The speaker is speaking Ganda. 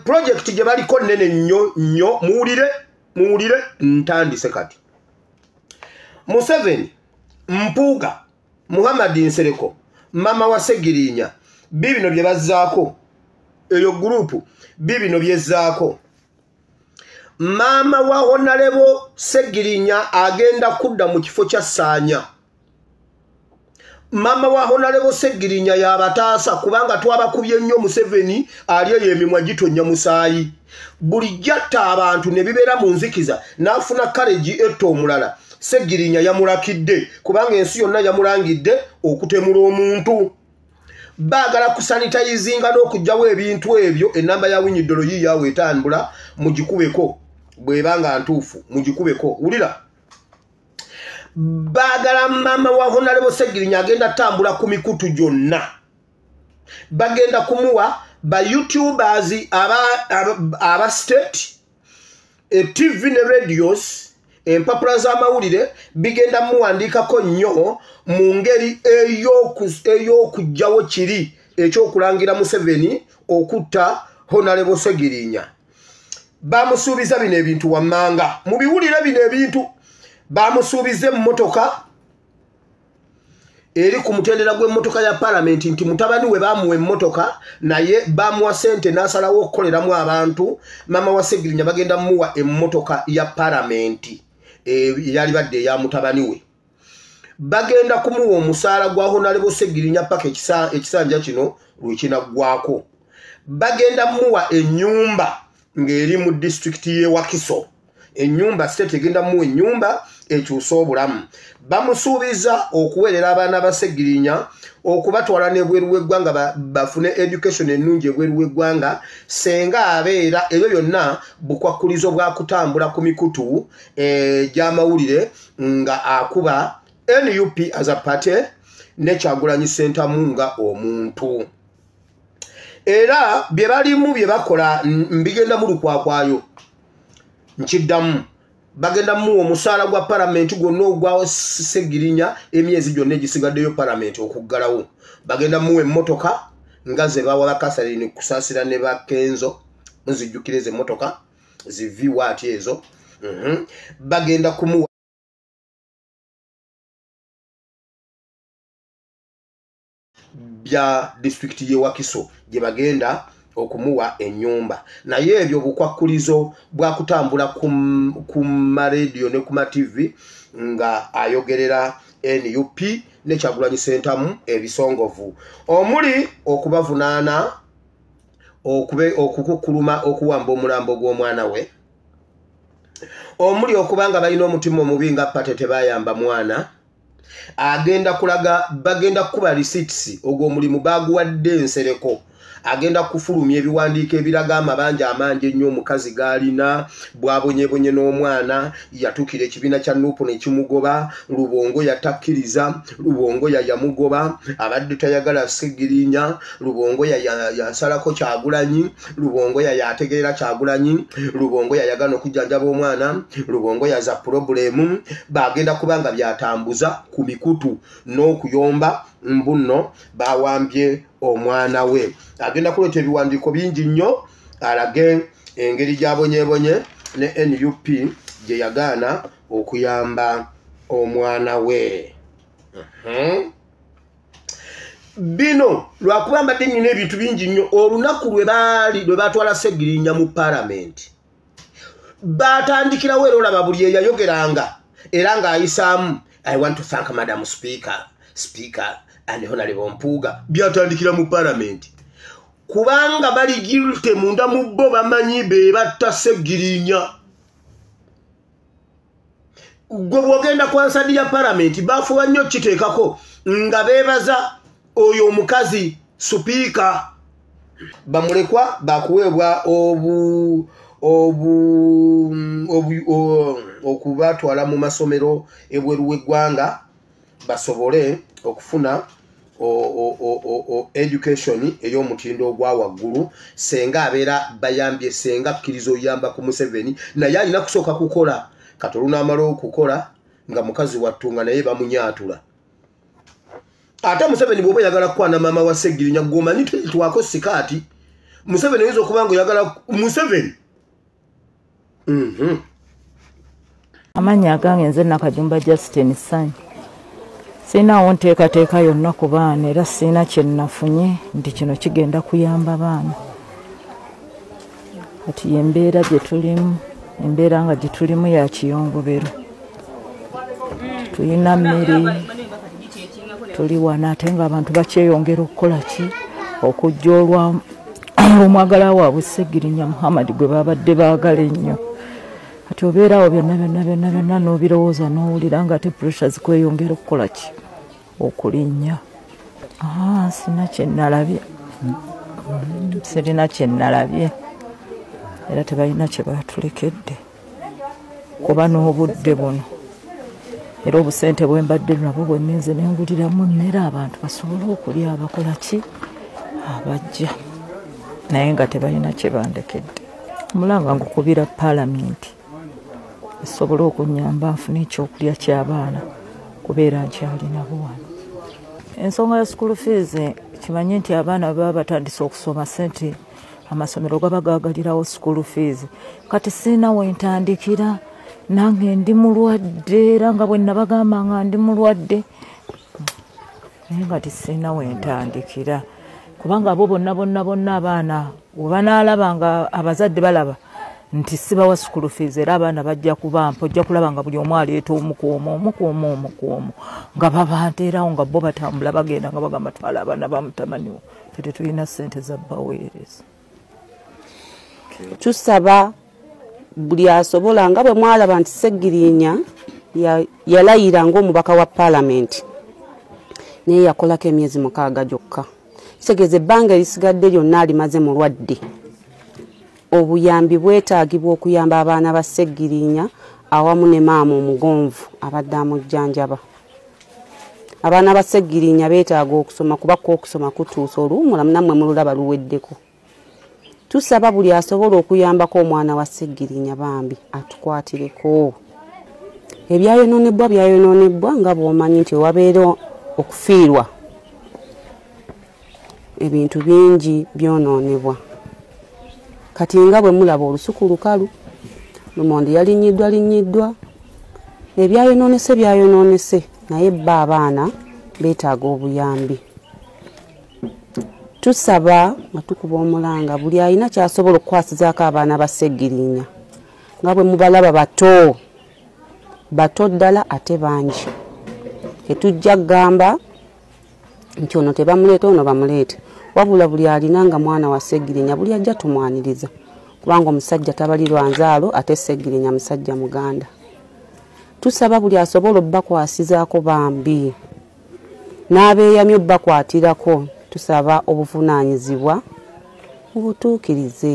project gye baliko nnene nnyo muwulire ntandise kati. Museveni, Mpuuga, Muhammad Nsereko, mama wa Segirinya, bibino bye bazzaako, eyo gurupu bibino byezzaako. Mama wa Honorable Segirinya agenda kudda mu kifo kya Ssaanya. Mama wa Honorable Segirinya yabataasa kubanga twabakubye nnyo Museveni ali emimwa gitonnya musaayi. Buli jatta abantu ne bibeera mu nzikiza n'afuna kaleji etto omulala. Segirinya yamulakidde kubanga ensi yonna yamulangidde okutemula omuntu. Baagala kusanitizinga n'okugyawo ebintu ebyo ennamba ya Winnie yiyawe etambula mugikubeko bwebanga ntuufu mugikubeko. Wulira. Baagala mama wa Honorable Segirinya agenda tambula ku mikutu gyonna. Bagenda kumuwa ba YouTubers aba state, TV ne radios, empapula z'amawulire bigenda muwandiikako nnyo mu ngeri ey'okugyawo kiri ekyokulangira Museveni okutta Honorable Segirinya. Bamusuubiza bino ebintu wammanga. Mubiwulire bino ebintu. Bamusuubize mmotoka eri ku mutendera gw'emmotoka ya Parliament nti mutabani we bamuwa emmotoka naye bamuwa sente n'asalawo okukoleramu abantu. Mama wa Segirinya bagenda muwa emmotoka ya Parliament yali badde eya mutabani we. Bagenda kumuwa omusaala gwa Honorable Segirinya paka ekisanja kino lwekinaggwako. Bagenda muwa ennyumba ng'eri mu district y'e Wakiso. Ennyumba state egenda muwa ennyumba ekyusa obulamu. Bamusuubiza okuweerera abaana ba Segirinya okubatwala n'ebweru w'eggwanga bafune education ennungi ebweru w'eggwanga senga abeera ebyo byonna bukwakkulizo bwa kutambula ku mikutu gy'amawulire nga akuba NUP as a party ne Kyagulanyi Ssentamu nga omuntu. Era bye balimu bye bakola mbigenda mu lukwakwayo. Nkiddamu bagenda mu omusaala gwa Parliament gwonna ogwa Segirinya emyezi gyonna egisigaddeyo Parliament okuggalawo. Bagenda mu emmotoka nga ze bawa bakasalini kusaasira ne bakenzo nzijjukire ze emmotoka ziviwa ati ezo. Bagenda kumuwa bya district y'e Wakiso gye bagenda okumuwa ennyumba. Naye ebyo bukwakkulizo bwa kutambula ku radio ne ku TV nga ayogerera NUP ne Kyagulanyi Ssentamu ebisongovu omuli okubavunaana okukukuluma okuwamba omulambo gw'omwana we, omuli okubanga balina omutima omubi nga pate tebayamba mwana. Agenda kulaga bagenda kuba receipts ogwo omulimu baguwadde Nsereko. Agenda kufulumya ebiwandiiko ebiraga amabanja amangi ennyo omukazi gaalina bwabonyebonye n'omwana yatukira ekibiina kya Nuupu ne kimugoba. Lubongo yatakkiriza, Lubongo yamugoba, abadde tayagala Segirinya, Lubongo yasalako Kyagulanyi, Lubongo yategeera Kyagulanyi, Lubongo yayagala okujjanjaba omwana, Lubongo yaza problemu. Bagenda kubanga byatambuza ku mikutu n'okuyomba mbuno bawambye omwana we. Agenda kuleeta ebiwandiiko bingi nnyo alage engeri gy'abonyebonye ne NUP gye yagaana okuyamba omwana we. Bino lwakuba mbadde nnyina ebintu bingi nnyo. Olunaku lwe batwala Segirinya mu Parliament batandikirawo era olaba buli eyayogeranga era ng'ayisaamu I want to thank Madam Speaker and Honorable Mpuuga. Byatandikira mu Parliament kubanga bali guilty munda mu bo bamanyi be batta Segirinya. Gwe bwogenda ku nsadi ya Parliament bafuba nnyo kiteekako nga beebaza oyo omukazi Speaker. Bamulekwa bakuweebwa okubatwala mu masomero ebweru w'eggwanga basobole okufuna education ey'omutindo ogwa waggulu senga abeera bayambye senga akkiriza oyamba ku Museveni naye alina kusooka kukola kati olunaamala okukola nga mukazi wattunga naye bamunyaatula. Ate Museveni bw'oba oyagala kukwana maama wa Segirinya gw'omanyi twako sikaati Museveni yizo kubango yagala Museveni amanya gange nze Nakajumba Justin Sanyi sina nteekateeka yonna ku baana era sina kye nafunye nti kino kigenda kuyamba baana kati embeera gye tulimu embeera nga gye tulimu ya kiyongobero tulina mmere tuli wana ate ng'abantu bakyeyongera okukola ki okujja olw'omwagala waabwe Sseggirinya Muhammad gwe babadde baagala ennyo kati obeerawo byonna n'obirowooza n'owulira nga ate pressure zikweyongera okukola ki okulinnya sina kye nalabye sirina kye nalabye era tebalina kye batulekedde kuba n'obudde buno era obusente bwe mbadde nabwo bwe nninze ne nguliramu emmere abantu basobole okulya abakola ki abajja naye nga tebalina kye bandekedde mulanga ngukubira paalamenti esobole okunyamba nfune ekyokulya ky'abaana kubeera nkyalina buwano ensonga ya school fees kimanyi nti abaana baba batandise okusoma sente amasomero gaba gagalirawo school fees kati sina wentandikira nange ndi mulwadde era nga bwe nabagamba nga ndi mulwadde naye nga tisina wentandikira kubanga abo bonna abaana webanaalaba nga abazadde balaba nti sibawa school fees era abaana bajja kubampa ojja kulaba nga buli omu aleeta omukuomo nga babanteerawo nga bo batambula bagenda nga bagamba twala abaana bamutamaniwo fe tetulina ssente za baweereza tusaba buli asobola nga bwe mwalaba nti Sseggirinya yalayira ng'omubaka wa paalamenti naye yakolako emyezi 6 gyokka kitegeeza ebbanga erisigadde lyonna alimaze mulwadde obuyambi bwetaagibwa okuyamba abaana ba Sseggirinya awamu ne maama omugonvu abadde amujjanjaba abaana ba Sseggirinya beetaaga okusoma kuba okusoma kutuusa oluwummula nammwe mululaba luweddeko tusaba buli asobola okuyambako omwana wa Sseggirinya bambi atukwatireko ebyayonoonebwa nga bw'omanyi nti wabeera okufiirwa ebintu bingi byonoonebwa kati nga bwe mulaba olusuku lukalu lumonde yalinyiddwa ebyayonoonese naye bba abaana beetaaga obuyambi tusaba matukuba omulanga buli alina kyasobola okukwasizaako abaana ba Sseggirinya nga bwe mubalaba bato ddala ate bangi tetujja kugamba nti ono tebamuleeta ono bamuleete wabula buli alina nga mwana wa Sseggirinya buli ajja tumwaniriza kubanga omusajja tabalirwa nzaalo ate Sseggirinya musajja muganda tusaba buli asobola obbakwasizaako bambi n'abeeyamye obbakwatirako tusaba obuvunaanyizibwa obutuukirize